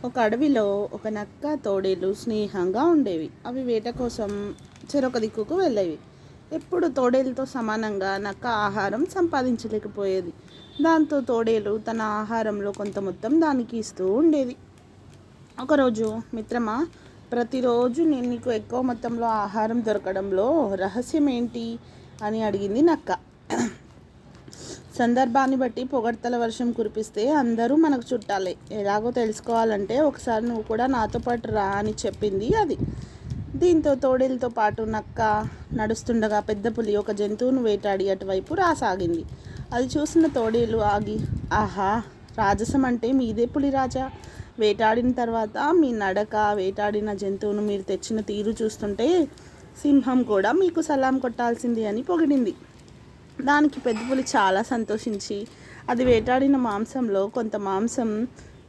ఒక అడవిలో ఒక నక్క తోడేలు స్నేహంగా ఉండేవి. అవి వేట కోసం చెరొక దిక్కుకు వెళ్ళేవి. ఎప్పుడు తోడేలుతో సమానంగా నక్క ఆహారం సంపాదించలేకపోయేది. దాంతో తోడేలు తన ఆహారంలో కొంత మొత్తం దానికి ఇస్తూ ఉండేది. ఒకరోజు, మిత్రమా, ప్రతిరోజు నేను నీకు ఎక్కువ మొత్తంలో ఆహారం దొరకడంలో రహస్యం ఏంటి అని అడిగింది నక్క. సందర్భాన్ని బట్టి పొగడ్తల వర్షం కురిపిస్తే అందరూ మనకు చుట్టాలే. ఎలాగో తెలుసుకోవాలంటే ఒకసారి నువ్వు కూడా నాతో పాటు రా అని చెప్పింది అది. దీంతో తోడేలతో పాటు నక్క నడుస్తుండగా పెద్ద పులి ఒక జంతువును వేటాడి అటువైపు రాసాగింది. అది చూసిన తోడేలు ఆగి, ఆహా, రాజసం అంటే మీదే పులిరాజా. వేటాడిన తర్వాత మీ నడక, వేటాడిన జంతువును మీరు తెచ్చిన తీరు చూస్తుంటే సింహం కూడా మీకు సలాం కొట్టాల్సింది అని పొగిడింది. దానికి పెద్ద పులి చాలా సంతోషించి అది వేటాడిన మాంసంలో కొంత మాంసం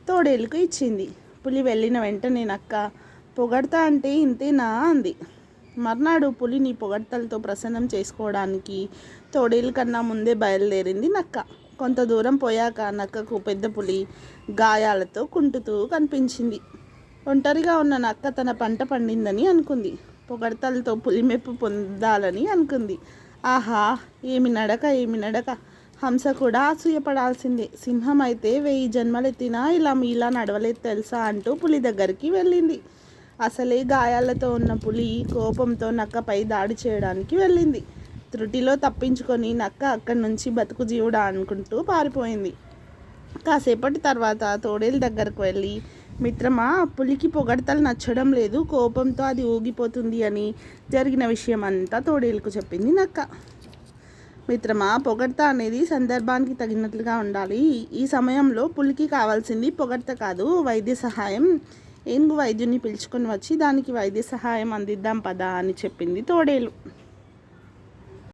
తోడేలుకు ఇచ్చింది. పులి వెళ్ళిన వెంటనే నక్క, పొగడ్త అంటే ఇంతేనా అంది. మర్నాడు పులిని పొగడ్తలతో ప్రసన్నం చేసుకోవడానికి తోడేలు కన్నా ముందే బయలుదేరింది నక్క. కొంత దూరం పోయాక నక్కకు పెద్ద పులి గాయాలతో కుంటుతూ కనిపించింది. ఒంటరిగా ఉన్న నక్క తన పంట పండిందని అనుకుంది. పొగడ్తలతో పులి మెప్పు పొందాలని అనుకుంది. ఆహా, ఏమి నడక, ఏమి నడక! హంస కూడా అసూయపడాల్సిందే. సింహం అయితే 1000 జన్మలెత్తినా ఇలా మీలా నడవలేదు తెలుసా అంటూ పులి దగ్గరికి వెళ్ళింది. అసలే గాయాలతో ఉన్న పులి కోపంతో నక్కపై దాడి చేయడానికి వెళ్ళింది. త్రుటిలో తప్పించుకొని నక్క అక్కడి నుంచి బతుకు జీవుడా అనుకుంటూ పారిపోయింది. కాసేపటి తర్వాత తోడేలు దగ్గరకు వెళ్ళి, మిత్రమా, పులికి పొగడ్తలు నచ్చడం లేదు, కోపంతో అది ఊగిపోతుంది అని జరిగిన విషయం అంతా తోడేలుకు చెప్పింది నక్క. మిత్రమా, పొగడ్త అనేది సందర్భానికి తగినట్లుగా ఉండాలి. ఈ సమయంలో పులికి కావాల్సింది పొగడ్త కాదు, వైద్య సహాయం. ఏనుగు వైద్యుని పిలుచుకొని వచ్చి దానికి వైద్య సహాయం అందిద్దాం పదా అని చెప్పింది తోడేలు.